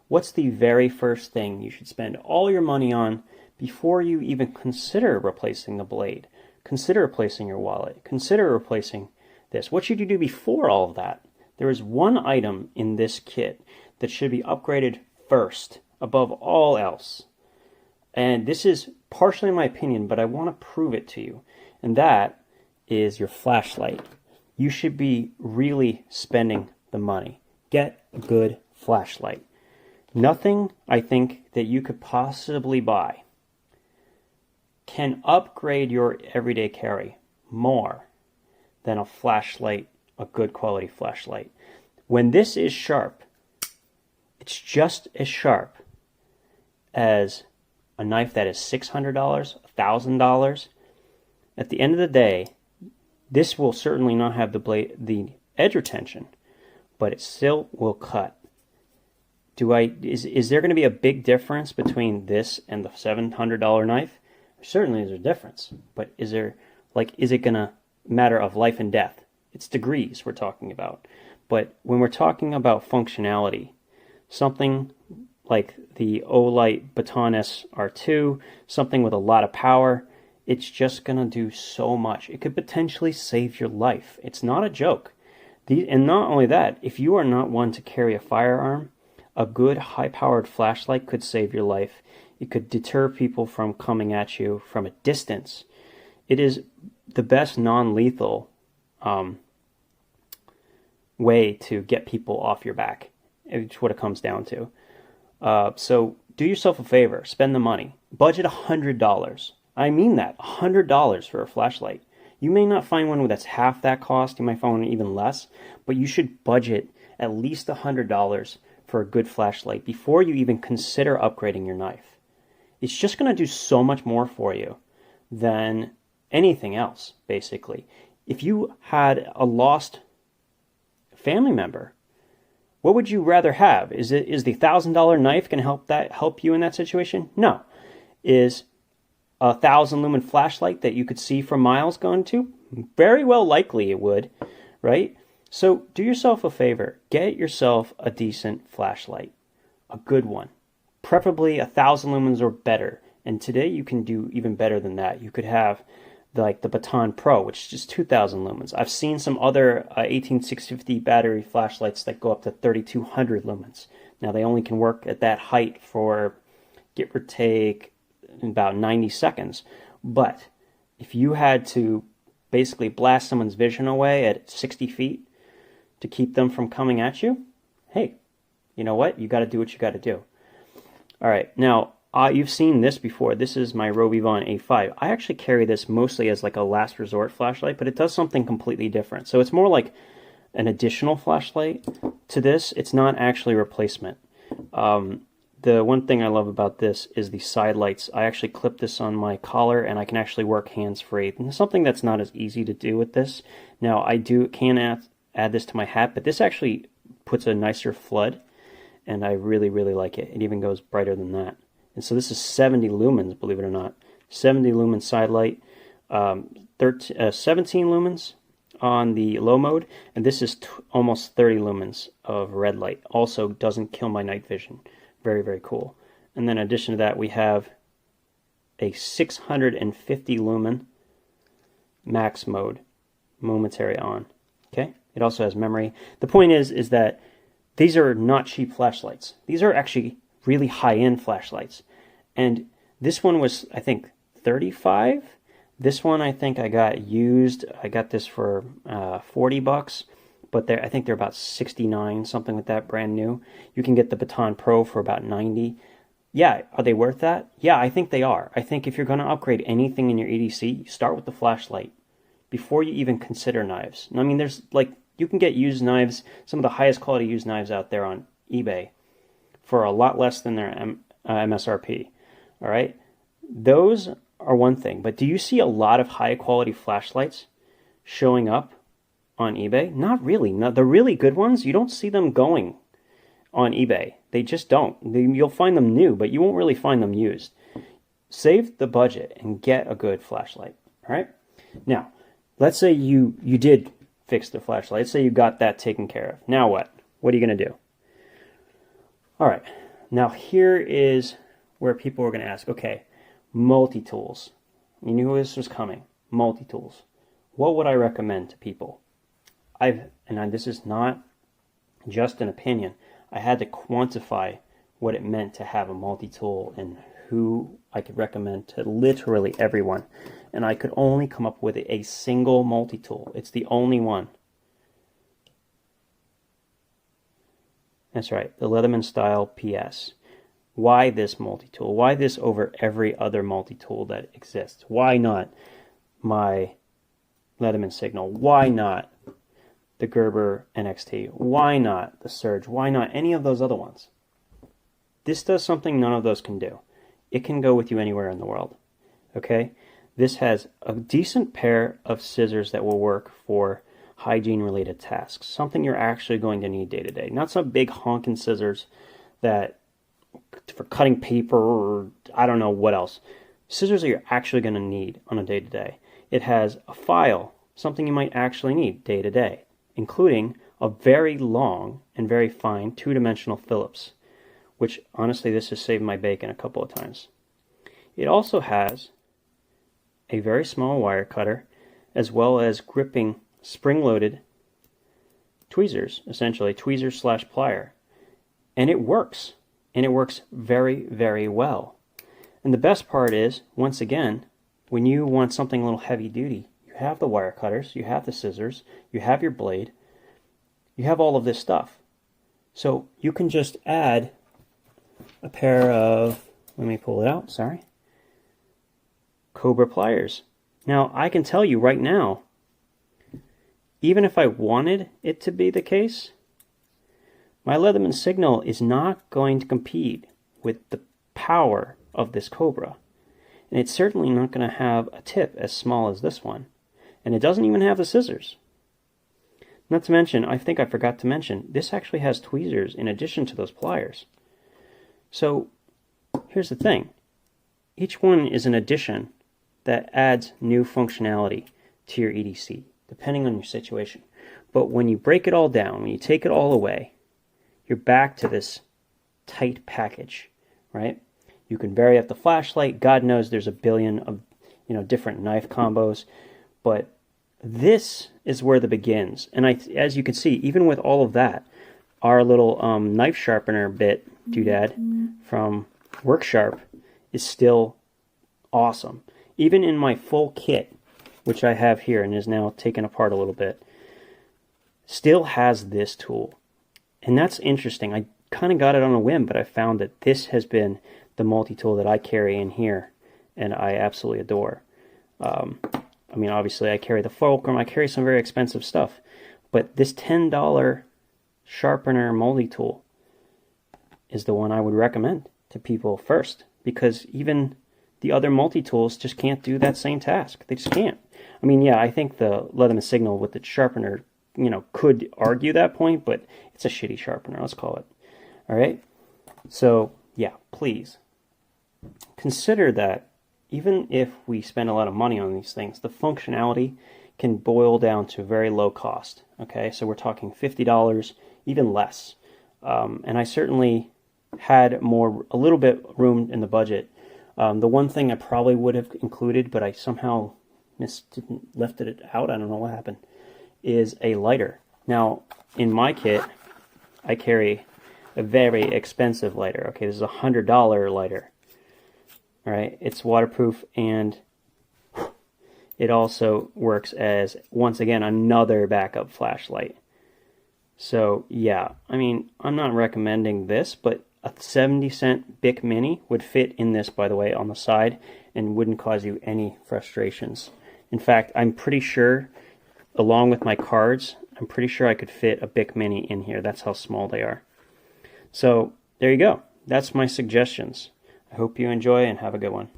what's the very first thing you should spend all your money on before you even consider replacing the blade? Consider replacing your wallet. Consider replacing this. What should you do before all of that? There is one item in this kit that should be upgraded first, above all else. And this is partially my opinion, but I want to prove it to you. And that is your flashlight. You should be really spending the money. Get a good flashlight. Nothing, I think, that you could possibly buy can upgrade your everyday carry more than a flashlight, a good quality flashlight. When this is sharp, it's just as sharp as a knife that is $600, $1,000. At the end of the day, this will certainly not have the edge retention, but it still will cut. Is there going to be a big difference between this and the $700 knife? Certainly there's a difference, but is it going to matter of life and death? It's degrees we're talking about. But when we're talking about functionality, something like the Olight Baton SR2, something with a lot of power, it's just going to do so much. It could potentially save your life. It's not a joke. And not only that, if you are not one to carry a firearm, a good high-powered flashlight could save your life. It could deter people from coming at you from a distance. It is the best non-lethal way to get people off your back. It's what it comes down to. So do yourself a favor. Spend the money. Budget $100. I mean that. $100 for a flashlight. You may not find one that's half that cost. You might find one even less. But you should budget at least $100 for a good flashlight before you even consider upgrading your knife. It's just going to do so much more for you than anything else, basically. If you had a lost family member, what would you rather have? Is the $1,000 knife going to help you in that situation? No. Is a 1,000 lumen flashlight that you could see from miles going to? Very well likely it would, right? So do yourself a favor. Get yourself a decent flashlight, a good one. Preferably 1,000 lumens or better. And today you can do even better than that. You could have the Baton Pro, which is just 2,000 lumens. I've seen some other 18650 battery flashlights that go up to 3,200 lumens. Now they only can work at that height for, give or take, about 90 seconds. But if you had to basically blast someone's vision away at 60 feet to keep them from coming at you, hey, you know what? You got to do what you got to do. All right, now you've seen this before. This is my Robivon A5. I actually carry this mostly as like a last resort flashlight, but it does something completely different. So it's more like an additional flashlight to this. It's not actually a replacement. The one thing I love about this is the side lights. I actually clip this on my collar and I can actually work hands-free. And something that's not as easy to do with this. Now I can add this to my hat, but this actually puts a nicer flood. And I really, really like it. It even goes brighter than that. And so this is 70 lumens, believe it or not. 70 lumen side light, 17 lumens on the low mode, and this is almost 30 lumens of red light. Also doesn't kill my night vision. Very, very cool. And then in addition to that, we have a 650 lumen max mode, momentary on. Okay? It also has memory. The point is that these are not cheap flashlights. These are actually really high-end flashlights. And this one was, I think, $35. This one I think I got used. I got this for $40, but I think they're about $69, something like that, brand new. You can get the Baton Pro for about $90. Yeah, are they worth that? Yeah, I think they are. I think if you're going to upgrade anything in your EDC, start with the flashlight before you even consider knives. I mean, there's you can get used knives, some of the highest quality used knives out there on eBay for a lot less than their MSRP. All right? Those are one thing, but do you see a lot of high quality flashlights showing up on eBay? Not really. No, the really good ones, you don't see them going on eBay. They just don't. You'll find them new, but you won't really find them used. Save the budget and get a good flashlight. All right? Now, let's say you did fix the flashlight. Let's say you got that taken care of. Now what? What are you going to do? All right. Now here is where people are going to ask, okay, multi-tools. You knew this was coming. Multi-tools. What would I recommend to people? This is not just an opinion. I had to quantify what it meant to have a multi-tool and who I could recommend to literally everyone. And I could only come up with a single multi-tool. It's the only one. That's right, the Leatherman Style PS. Why this multi-tool? Why this over every other multi-tool that exists? Why not my Leatherman Signal? Why not the Gerber NXT? Why not the Surge? Why not any of those other ones? This does something none of those can do. It can go with you anywhere in the world. Okay? This has a decent pair of scissors that will work for hygiene-related tasks. Something you're actually going to need day to day. Not some big honking scissors that for cutting paper or I don't know what else. Scissors that you're actually going to need on a day to day. It has a file, something you might actually need day to day, including a very long and very fine two-dimensional Phillips, which honestly this has saved my bacon a couple of times. It also has a very small wire cutter as well as gripping spring-loaded tweezers, essentially tweezers / plier. And it works. And it works very, very well. And the best part is, once again, when you want something a little heavy duty, you have the wire cutters, you have the scissors, you have your blade, you have all of this stuff. So you can just add a pair of, let me pull it out, sorry, Cobra pliers. Now, I can tell you right now, even if I wanted it to be the case, my Leatherman Signal is not going to compete with the power of this Cobra. And it's certainly not going to have a tip as small as this one. And it doesn't even have the scissors. Not to mention, I think I forgot to mention, this actually has tweezers in addition to those pliers. So, here's the thing. Each one is an addition that adds new functionality to your EDC, depending on your situation. But when you break it all down, when you take it all away, you're back to this tight package, right? You can vary up the flashlight. God knows there's a billion of different knife combos, but this is where the begins. And as you can see, even with all of that, our little knife sharpener bit doodad from Worksharp is still awesome. Even in my full kit, which I have here and is now taken apart a little bit, still has this tool. And that's interesting. I kind of got it on a whim, but I found that this has been the multi-tool that I carry in here, and I absolutely adore. I mean, obviously I carry the Fulcrum, I carry some very expensive stuff, but this $10 sharpener multi-tool is the one I would recommend to people first, because even the other multi-tools just can't do that same task. They just can't. I mean, yeah, I think the Leatherman Signal with the sharpener, could argue that point, but it's a shitty sharpener, let's call it. All right? So, yeah, please consider that even if we spend a lot of money on these things, the functionality can boil down to very low cost. Okay? So we're talking $50, even less. And I certainly had a little bit room in the budget. The one thing I probably would have included, but I somehow left it out, I don't know what happened, is a lighter. Now, in my kit, I carry a very expensive lighter. Okay, this is a $100 lighter. All right, it's waterproof, and it also works as, once again, another backup flashlight. So, yeah, I mean, I'm not recommending this, but a 70-cent Bic Mini would fit in this, by the way, on the side, and wouldn't cause you any frustrations. In fact, I'm pretty sure, along with my cards, I'm pretty sure I could fit a Bic Mini in here. That's how small they are. So, there you go. That's my suggestions. I hope you enjoy and have a good one.